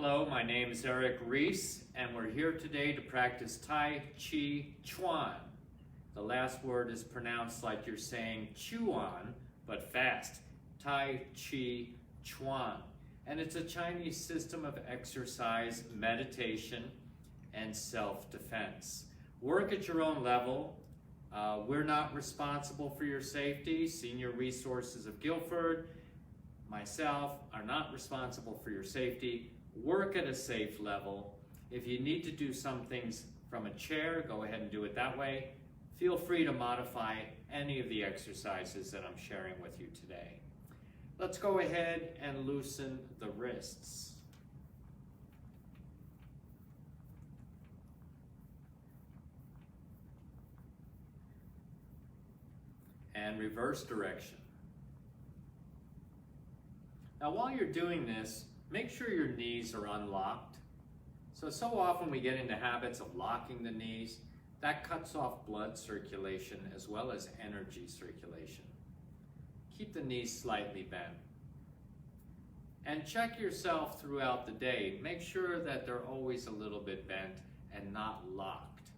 Hello, my name is Eric Reese, and we're here today to practice Tai Chi Chuan. The last word is pronounced like you're saying Chuan, but fast. Tai Chi Chuan. And it's a Chinese system of exercise, meditation, and self-defense. Work at your own level. We're not responsible for your safety. Senior Resources of Guilford, myself, are not responsible for your safety. Work at a safe level. If you need to do some things from a chair, go ahead and do it that way. Feel free to modify any of the exercises that I'm sharing with you today. Let's go ahead and loosen the wrists. And reverse direction. Now while you're doing this, make sure your knees are unlocked. So often we get into habits of locking the knees. That cuts off blood circulation as well as energy circulation. Keep the knees slightly bent. And check yourself throughout the day. Make sure that they're always a little bit bent and not locked.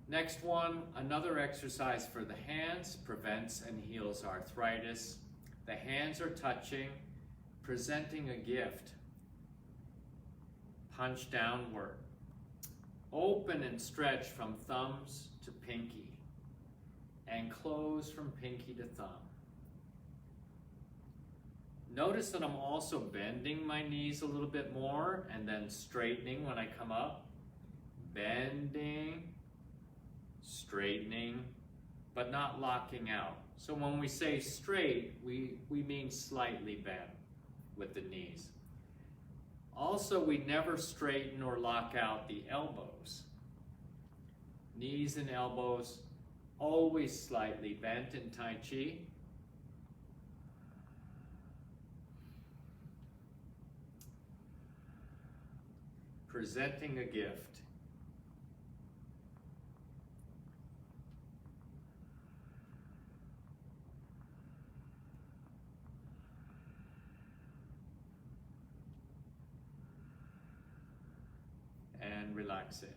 Next one, another exercise for the hands, prevents and heals arthritis. The hands are touching, presenting a gift. Punch downward. Open and stretch from thumbs to pinky, and close from pinky to thumb. Notice that I'm also bending my knees a little bit more and then straightening when I come up. Bending, straightening, but not locking out. So when we say straight, we mean slightly bent with the knees. Also, we never straighten or lock out the elbows. Knees and elbows always slightly bent in Tai Chi. Presenting a gift. And relax it.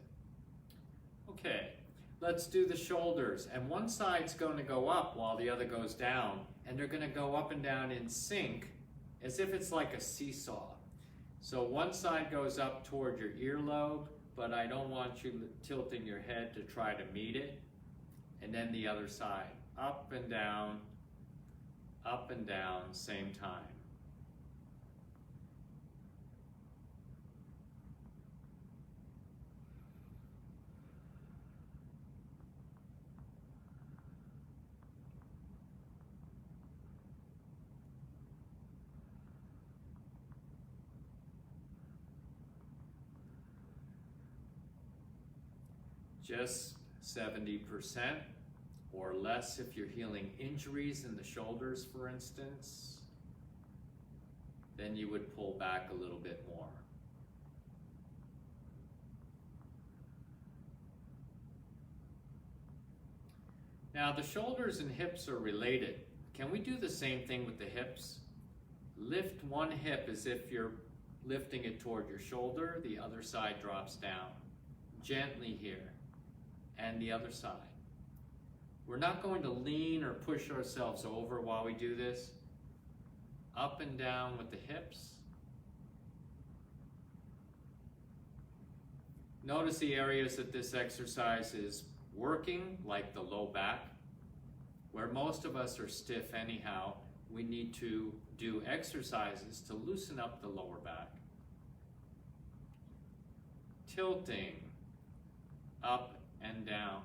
Okay, let's do the shoulders. And one side's going to go up while the other goes down. And they're going to go up and down in sync as if it's like a seesaw. So one side goes up toward your earlobe, but I don't want you tilting your head to try to meet it. And then the other side, up and down, same time. Just 70% or less if you're healing injuries in the shoulders, for instance. Then you would pull back a little bit more. Now the shoulders and hips are related. Can we do the same thing with the hips? Lift one hip as if you're lifting it toward your shoulder, the other side drops down. Gently here. And the other side. We're not going to lean or push ourselves over while we do this. Up and down with the hips. Notice the areas that this exercise is working, like the low back. Where most of us are stiff anyhow, we need to do exercises to loosen up the lower back. Tilting up and down.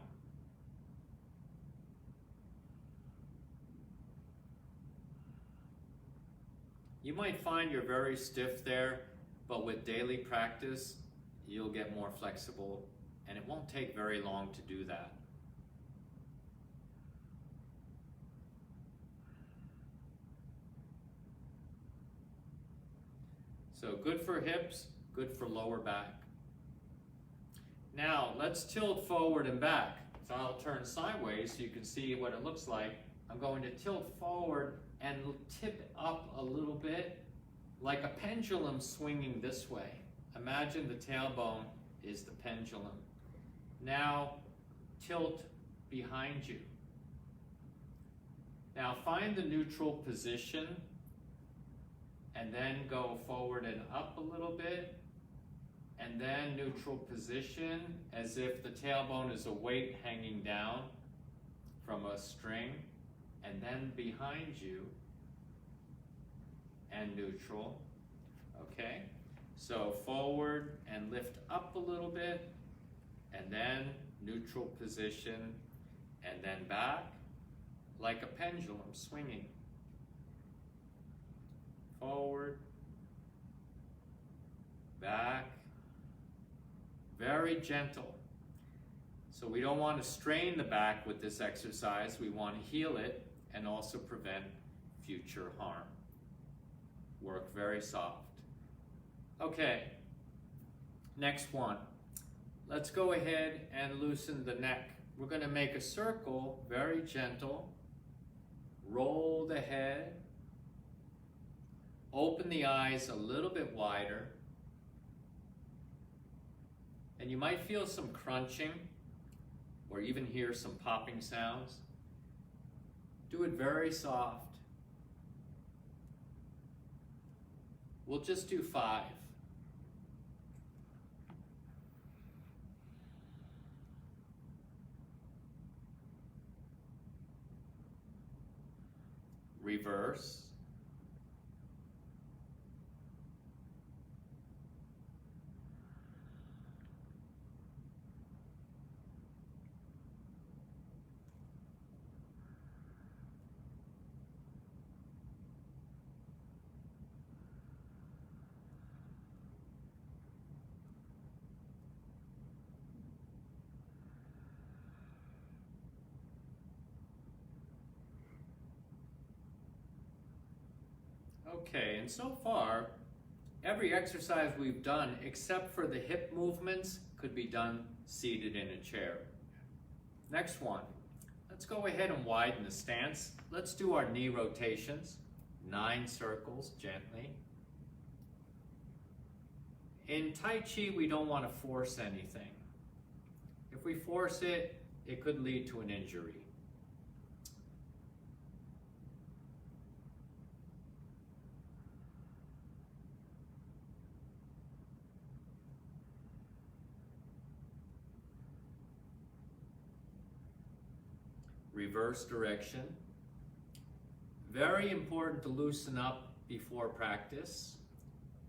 You might find you're very stiff there, but with daily practice, you'll get more flexible, and it won't take very long to do that. So good for hips, good for lower back. Now, let's tilt forward and back. So I'll turn sideways so you can see what it looks like. I'm going to tilt forward and tip up a little bit like a pendulum swinging this way. Imagine the tailbone is the pendulum. Now tilt behind you. Now find the neutral position and then go forward and up a little bit, and then neutral position as if the tailbone is a weight hanging down from a string, and then behind you and neutral. Okay, so forward and lift up a little bit, and then neutral position, and then back like a pendulum swinging. Forward, back, very gentle. So we don't want to strain the back with this exercise. We want to heal it and also prevent future harm. Work very soft. Okay, next one. Let's go ahead and loosen the neck. We're going to make a circle, very gentle. Roll the head. Open the eyes a little bit wider. And you might feel some crunching or even hear some popping sounds. Do it very soft. We'll just do 5. Reverse. Okay, and so far, every exercise we've done, except for the hip movements, could be done seated in a chair. Next one, let's go ahead and widen the stance. Let's do our knee rotations, 9 circles gently. In Tai Chi, we don't want to force anything. If we force it, it could lead to an injury. Reverse direction. Very important to loosen up before practice.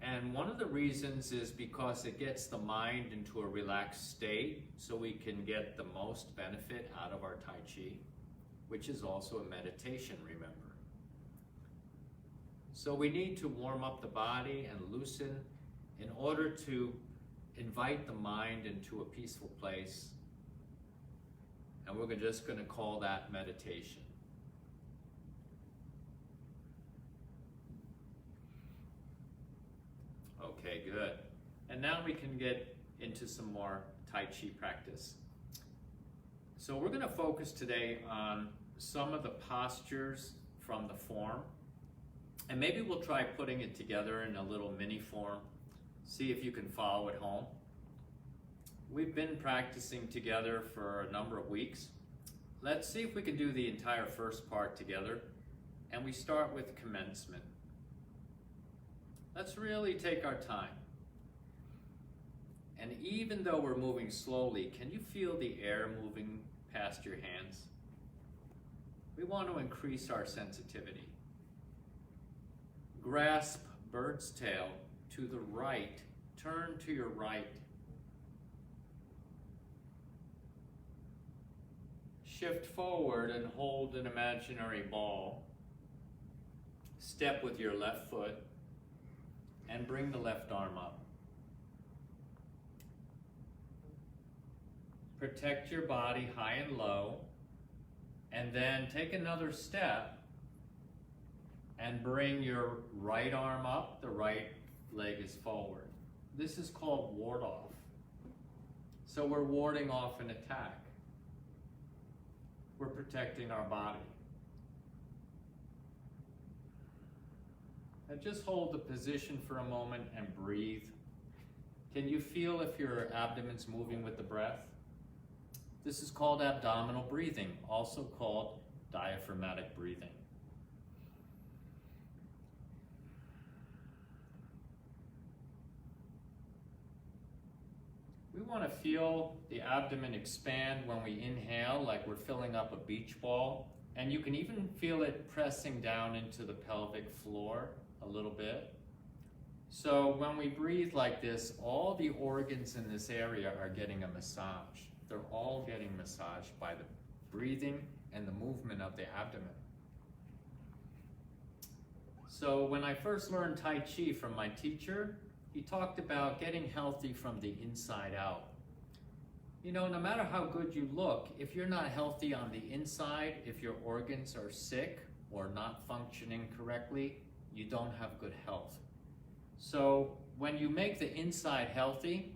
And one of the reasons is because it gets the mind into a relaxed state so we can get the most benefit out of our Tai Chi, which is also a meditation, remember. So we need to warm up the body and loosen in order to invite the mind into a peaceful place. And we're just going to call that meditation. Okay, good. And now we can get into some more Tai Chi practice. So we're going to focus today on some of the postures from the form. And maybe we'll try putting it together in a little mini form. See if you can follow at home. We've been practicing together for a number of weeks. Let's see if we can do the entire first part together. And we start with commencement. Let's really take our time. And even though we're moving slowly, can you feel the air moving past your hands? We want to increase our sensitivity. Grasp bird's tail to the right. Turn to your right. Shift forward and hold an imaginary ball. Step with your left foot and bring the left arm up. Protect your body high and low, and then take another step and bring your right arm up, the right leg is forward. This is called ward off. So we're warding off an attack. We're protecting our body. Now just hold the position for a moment and breathe. Can you feel if your abdomen's moving with the breath? This is called abdominal breathing, also called diaphragmatic breathing. We want to feel the abdomen expand when we inhale, like we're filling up a beach ball. And you can even feel it pressing down into the pelvic floor a little bit. So when we breathe like this, all the organs in this area are getting a massage. They're all getting massaged by the breathing and the movement of the abdomen. So when I first learned Tai Chi from my teacher, he talked about getting healthy from the inside out. You know, no matter how good you look, if you're not healthy on the inside, if your organs are sick or not functioning correctly, you don't have good health. So when you make the inside healthy,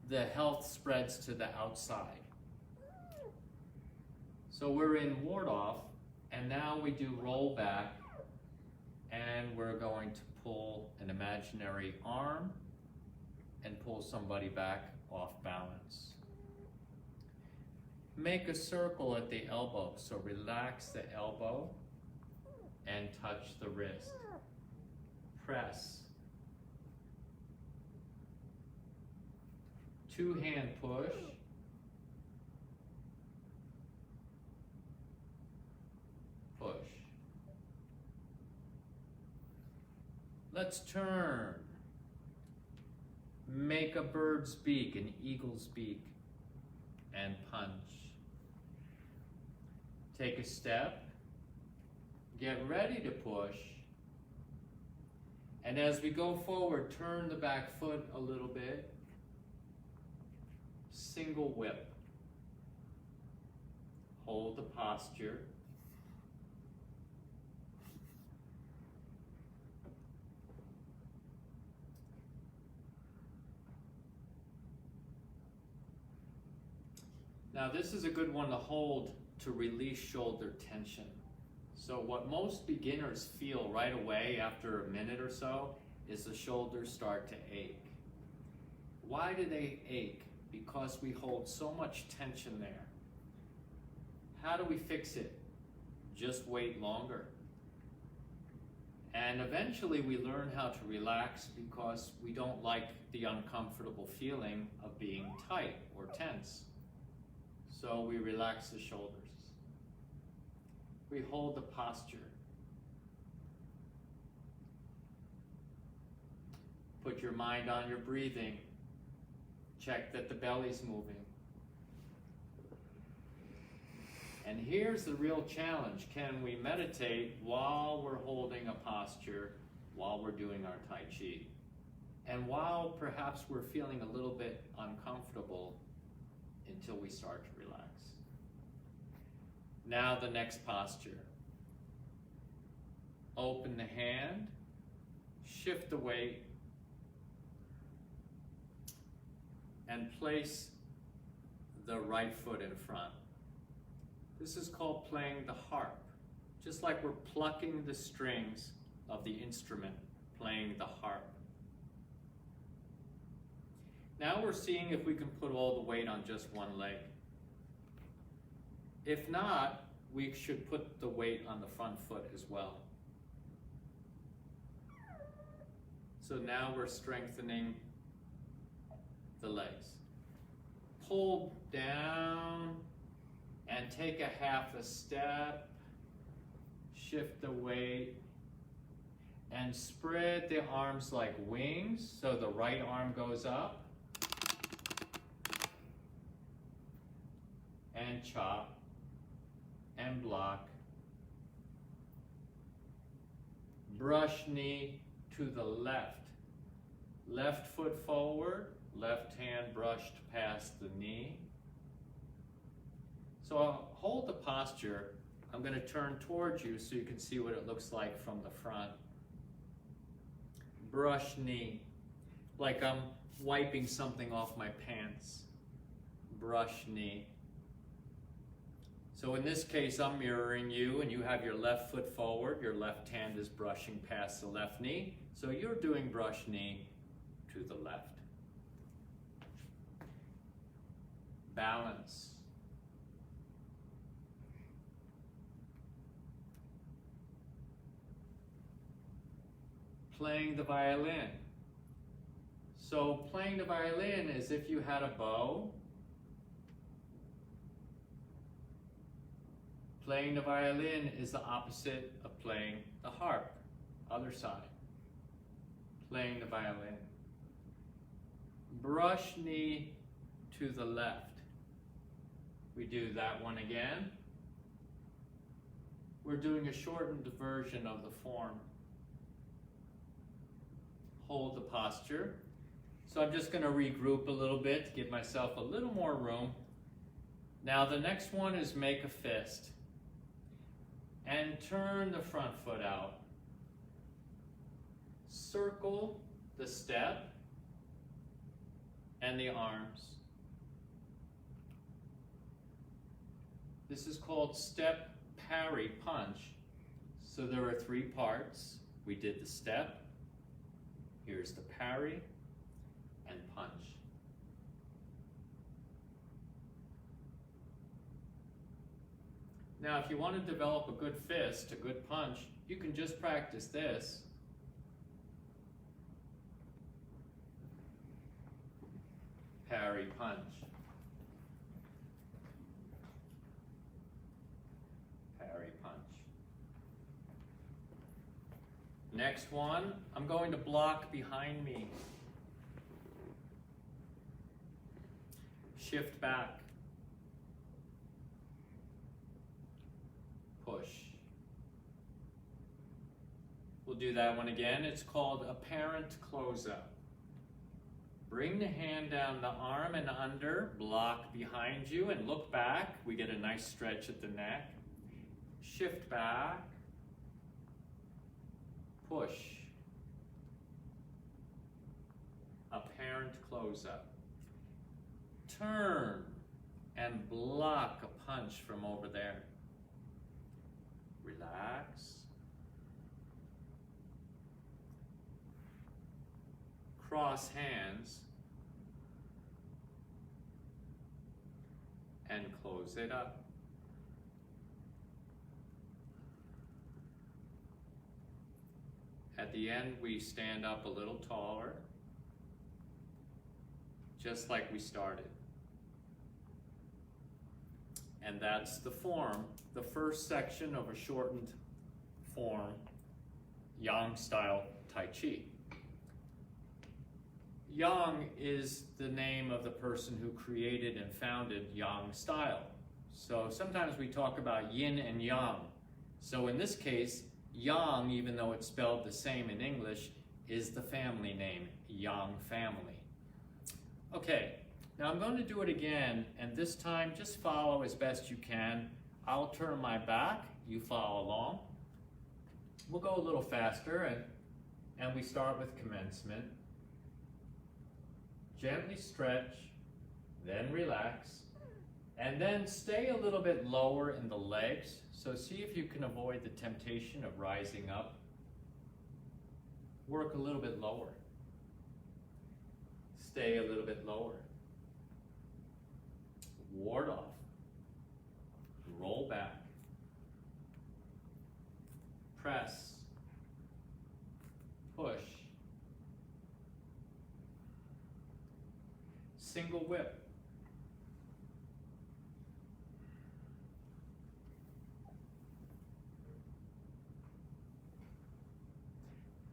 the health spreads to the outside. So we're in ward off, and now we do roll back, and we're going to pull an imaginary arm and pull somebody back off balance. Make a circle at the elbow, so relax the elbow and touch the wrist. Press. Two-hand push. Push. Let's turn. Make a bird's beak, an eagle's beak, and punch. Take a step. Get ready to push. And as we go forward, turn the back foot a little bit. Single whip. Hold the posture. Now this is a good one to hold to release shoulder tension. So what most beginners feel right away after a minute or so is the shoulders start to ache. Why do they ache? Because we hold so much tension there. How do we fix it? Just wait longer. And eventually we learn how to relax because we don't like the uncomfortable feeling of being tight or tense. So we relax the shoulders. We hold the posture. Put your mind on your breathing. Check that the belly's moving. And here's the real challenge. Can we meditate while we're holding a posture, while we're doing our Tai Chi? And while perhaps we're feeling a little bit uncomfortable until we start to relax. Now the next posture. Open the hand, shift the weight, and place the right foot in front. This is called playing the harp, just like we're plucking the strings of the instrument, playing the harp. Now we're seeing if we can put all the weight on just one leg. If not, we should put the weight on the front foot as well. So now we're strengthening the legs. Pull down and take a half a step. Shift the weight and spread the arms like wings. So the right arm goes up. And chop and block. Brush knee to the left. Left foot forward, left hand brushed past the knee. So I'll hold the posture. I'm going to turn towards you so you can see what it looks like from the front. Brush knee, like I'm wiping something off my pants. Brush knee. So in this case, I'm mirroring you, and you have your left foot forward. Your left hand is brushing past the left knee. So you're doing brush knee to the left. Balance. Playing the violin. So playing the violin is if you had a bow. Playing the violin is the opposite of playing the harp, other side. Playing the violin. Brush knee to the left. We do that one again. We're doing a shortened version of the form. Hold the posture. So I'm just going to regroup a little bit to give myself a little more room. Now the next one is make a fist. And turn the front foot out. Circle the step and the arms. This is called step, parry, punch. So there are 3 parts. We did the step. Here's the parry and punch. Now, if you want to develop a good fist, a good punch, you can just practice this. Parry, punch. Parry, punch. Next one, I'm going to block behind me. Shift back. Push. We'll do that one again. It's called apparent close-up. Bring the hand down the arm and under, block behind you, and look back. We get a nice stretch at the neck. Shift back. Push. Apparent close-up. Turn and block a punch from over there. Relax. Cross hands and close it up. At the end, we stand up a little taller, just like we started. And that's the form, the first section of a shortened form, Yang style Tai Chi. Yang is the name of the person who created and founded Yang style. So sometimes we talk about yin and yang. So in this case, Yang, even though it's spelled the same in English, is the family name, Yang family. Okay, now I'm going to do it again, and this time just follow as best you can. I'll turn my back, you follow along. We'll go a little faster, and we start with commencement. Gently stretch, then relax, and then stay a little bit lower in the legs. So see if you can avoid the temptation of rising up. Work a little bit lower. Stay a little bit lower. Ward off. Roll back. Press. Push. Single whip.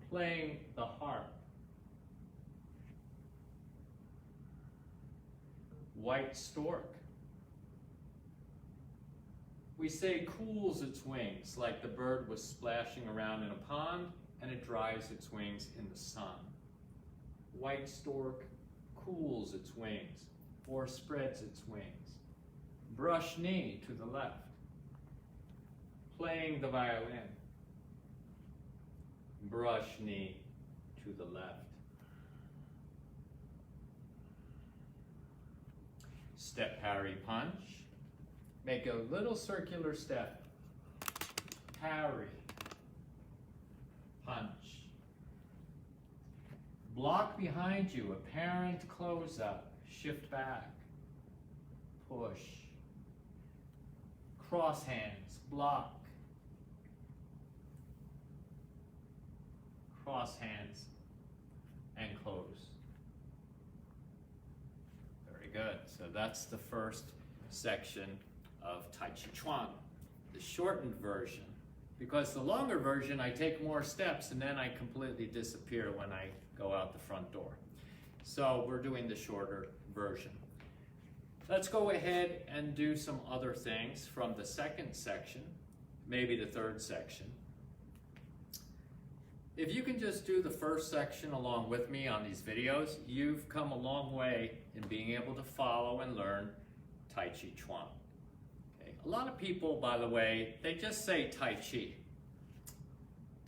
Playing the harp. White stork. We say cools its wings, like the bird was splashing around in a pond and it dries its wings in the sun. White stork cools its wings or spreads its wings. Brush knee to the left. Playing the violin. Brush knee to the left. Step parry punch. Make a little circular step. Parry. Punch. Block behind you, apparent close up. Shift back. Push. Cross hands. Block. Cross hands. And close. Very good. So that's the first section of Tai Chi Chuan, the shortened version. Because the longer version, I take more steps and then I completely disappear when I go out the front door. So we're doing the shorter version. Let's go ahead and do some other things from the second section, maybe the third section. If you can just do the first section along with me on these videos, you've come a long way in being able to follow and learn Tai Chi Chuan. Okay. A lot of people, by the way, they just say Tai Chi.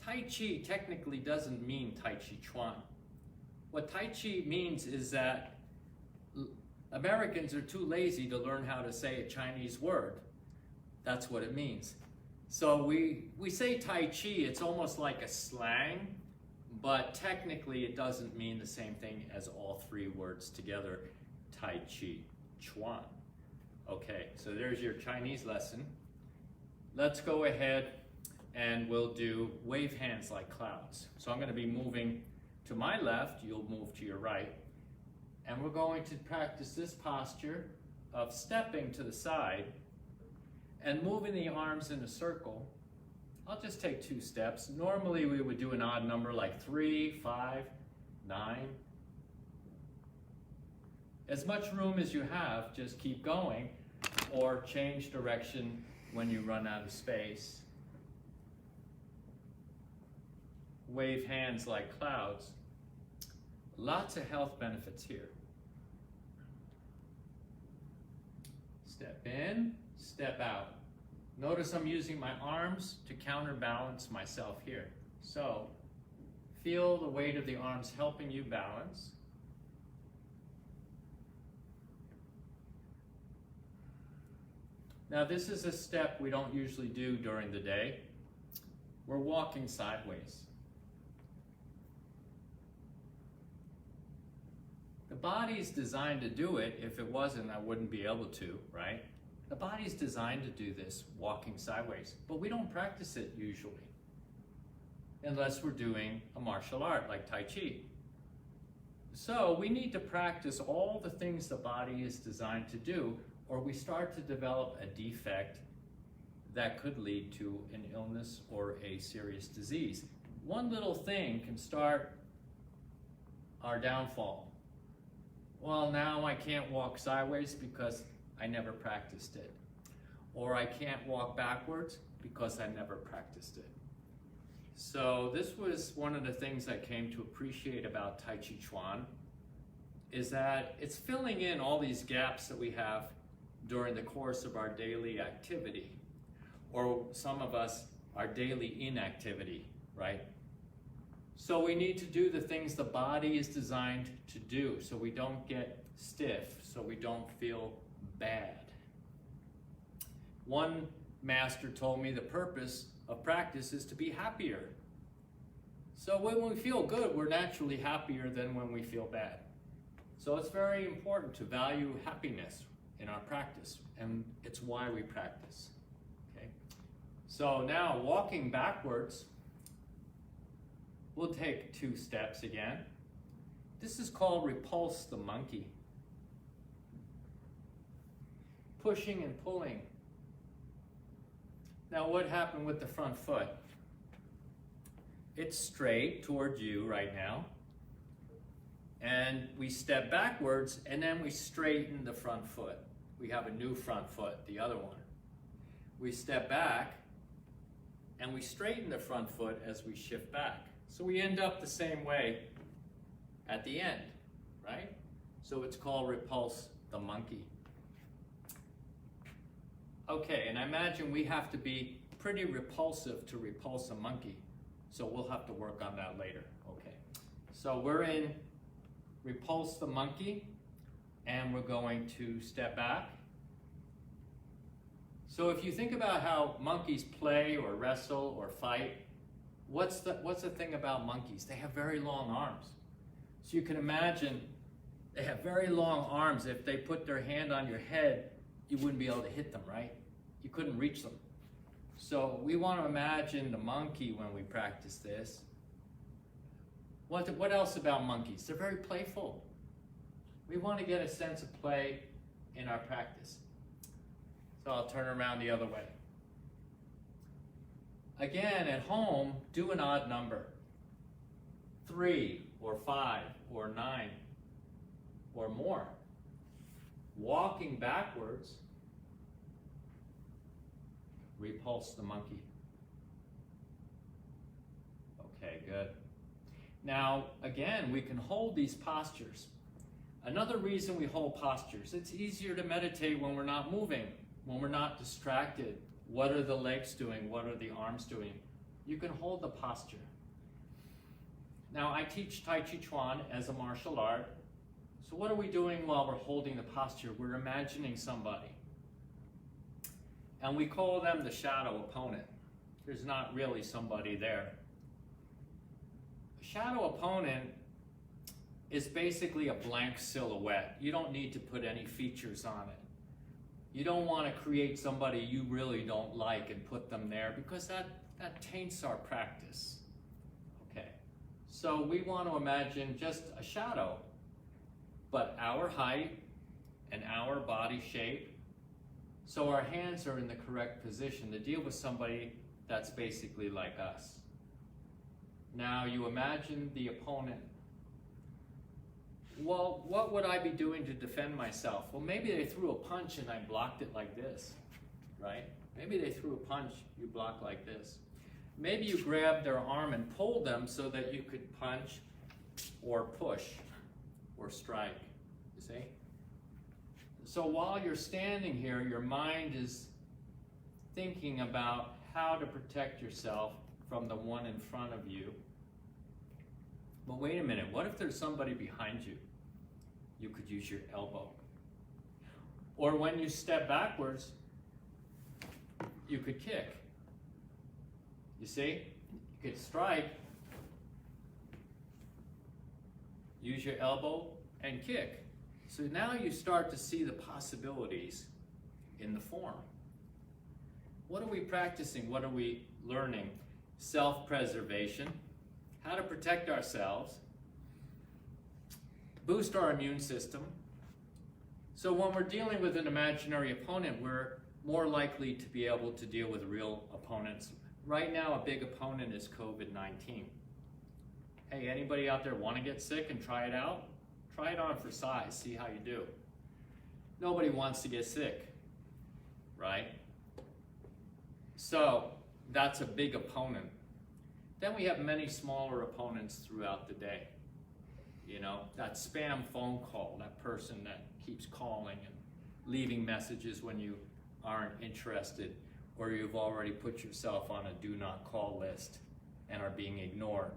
Tai Chi technically doesn't mean Tai Chi Chuan. What Tai Chi means is that Americans are too lazy to learn how to say a Chinese word. That's what it means. So we say Tai Chi, it's almost like a slang, but technically it doesn't mean the same thing as all three words together, Tai Chi Chuan. Okay, so there's your Chinese lesson. Let's go ahead and we'll do wave hands like clouds. So I'm going to be moving to my left, you'll move to your right, and we're going to practice this posture of stepping to the side and moving the arms in a circle. I'll just take 2 steps. Normally we would do an odd number like 3, 5, 9. As much room as you have, just keep going or change direction when you run out of space. Wave hands like clouds. Lots of health benefits here. Step in, step out. Notice I'm using my arms to counterbalance myself here. So, feel the weight of the arms helping you balance. Now this is a step we don't usually do during the day. We're walking sideways. The body's designed to do it. If it wasn't, I wouldn't be able to, right? The body's designed to do this, walking sideways, but we don't practice it usually, unless we're doing a martial art like Tai Chi. So we need to practice all the things the body is designed to do, or we start to develop a defect that could lead to an illness or a serious disease. One little thing can start our downfall. Well, now I can't walk sideways because I never practiced it. Or I can't walk backwards because I never practiced it. So this was one of the things I came to appreciate about Tai Chi Chuan, is that it's filling in all these gaps that we have during the course of our daily activity. Or some of us, our daily inactivity, right? So we need to do the things the body is designed to do so we don't get stiff, so we don't feel bad. One master told me the purpose of practice is to be happier. So when we feel good, we're naturally happier than when we feel bad. So it's very important to value happiness in our practice, and it's why we practice. Okay? So now walking backwards, we'll take 2 steps again. This is called Repulse the Monkey. Pushing and pulling. Now what happened with the front foot? It's straight towards you right now. And we step backwards and then we straighten the front foot. We have a new front foot, the other one. We step back and we straighten the front foot as we shift back. So we end up the same way at the end, right? So it's called Repulse the Monkey. Okay, and I imagine we have to be pretty repulsive to repulse a monkey. So we'll have to work on that later. Okay, so we're in Repulse the Monkey, and we're going to step back, So if you think about how monkeys play or wrestle or fight, what's the thing about monkeys? They have very long arms. So you can imagine they have very long arms. If they put their hand on your head, you wouldn't be able to hit them, right? You couldn't reach them. So we want to imagine the monkey when we practice this. What else about monkeys? They're very playful. We want to get a sense of play in our practice. So I'll turn around the other way. Again, at home, do an odd number. 3 or 5 or 9 or more. Walking backwards, repulse the monkey. Okay, good. Now, again, we can hold these postures. Another reason we hold postures, it's easier to meditate when we're not moving, when we're not distracted. What are the legs doing? What are the arms doing? You can hold the posture. Now, I teach Tai Chi Chuan as a martial art. So what are we doing while we're holding the posture? We're imagining somebody. And we call them the shadow opponent. There's not really somebody there. A shadow opponent is basically a blank silhouette. You don't need to put any features on it. You don't want to create somebody you really don't like and put them there, because that taints our practice. Okay, so we want to imagine just a shadow, but our height and our body shape, so our hands are in the correct position to deal with somebody that's basically like us. Now you imagine the opponent. Well, what would I be doing to defend myself? Well, maybe they threw a punch and I blocked it like this, right? Maybe they threw a punch, you block like this. Maybe you grabbed their arm and pulled them so that you could punch or push or strike, you see? So while you're standing here, your mind is thinking about how to protect yourself from the one in front of you. But wait a minute, what if there's somebody behind you? You could use your elbow. Or when you step backwards, you could kick. You see? You could strike, use your elbow, and kick. So now you start to see the possibilities in the form. What are we practicing? What are we learning? Self-preservation, how to protect ourselves, boost our immune system. So when we're dealing with an imaginary opponent, we're more likely to be able to deal with real opponents. Right now, a big opponent is COVID-19. Hey, anybody out there want to get sick and try it out? Try it on for size, see how you do. Nobody wants to get sick, right? So that's a big opponent. Then we have many smaller opponents throughout the day. You know, that spam phone call, that person that keeps calling and leaving messages when you aren't interested, or you've already put yourself on a do not call list and are being ignored.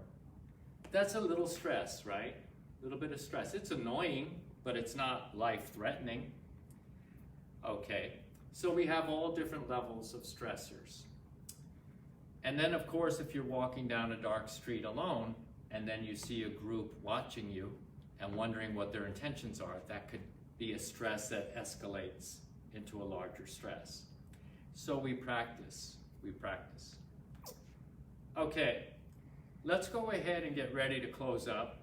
That's a little stress, right? A little bit of stress. It's annoying, but it's not life-threatening. Okay, so we have all different levels of stressors. And then, of course, if you're walking down a dark street alone, and then you see a group watching you and wondering what their intentions are, that could be a stress that escalates into a larger stress. So we practice. Okay, let's go ahead and get ready to close up.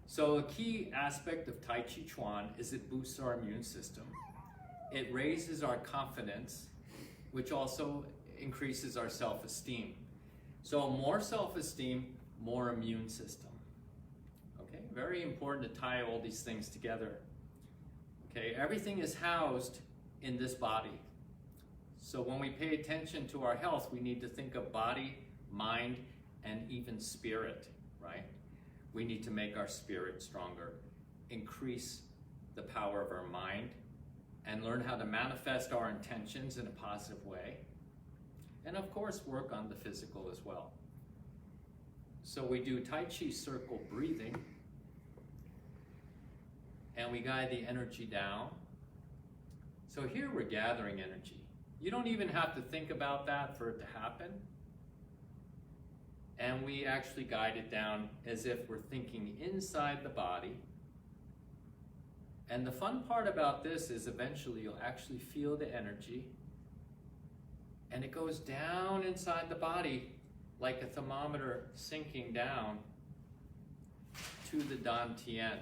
So a key aspect of Tai Chi Chuan is it boosts our immune system. It raises our confidence, which also increases our self-esteem. So more self-esteem, more immune system. Okay, very important to tie all these things together. Okay, everything is housed in this body. So when we pay attention to our health, we need to think of body, mind, and even spirit, right? We need to make our spirit stronger, increase the power of our mind, and learn how to manifest our intentions in a positive way. And of course, work on the physical as well. So we do Tai Chi circle breathing, and we guide the energy down. So here we're gathering energy. You don't even have to think about that for it to happen. And we actually guide it down as if we're thinking inside the body. And the fun part about this is eventually you'll actually feel the energy, and it goes down inside the body like a thermometer sinking down to the dantian,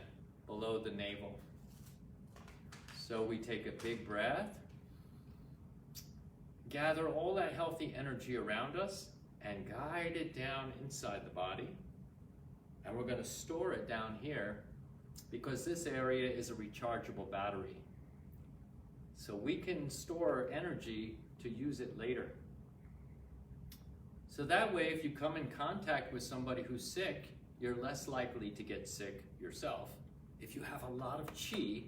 below the navel. So we take a big breath, gather all that healthy energy around us, and guide it down inside the body. And we're going to store it down here because this area is a rechargeable battery. So we can store energy to use it later. So that way, if you come in contact with somebody who's sick, you're less likely to get sick yourself if you have a lot of chi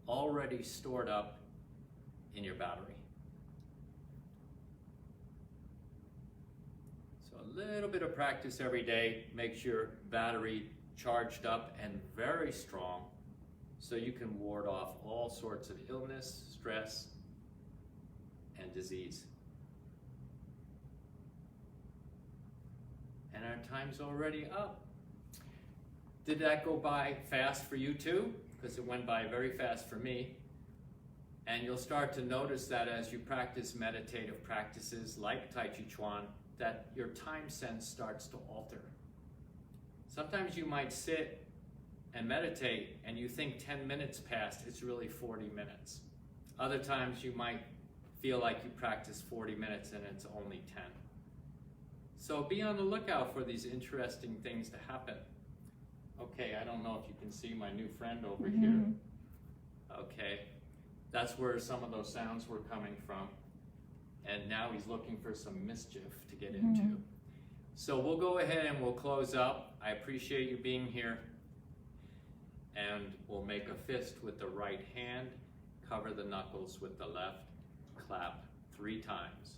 already stored up in your battery. So a little bit of practice every day makes your battery charged up and very strong, so you can ward off all sorts of illness, stress, and disease. And our time's already up. Did that go by fast for you too? Because it went by very fast for me. And you'll start to notice that as you practice meditative practices like Tai Chi Chuan, that your time sense starts to alter. Sometimes you might sit and meditate and you think 10 minutes passed, it's really 40 minutes. Other times you might feel like you practiced 40 minutes and it's only 10. So be on the lookout for these interesting things to happen. Okay, I don't know if you can see my new friend over here. Okay, that's where some of those sounds were coming from. And now he's looking for some mischief to get into. So we'll go ahead and we'll close up. I appreciate you being here. And we'll make a fist with the right hand, cover the knuckles with the left, clap 3 times.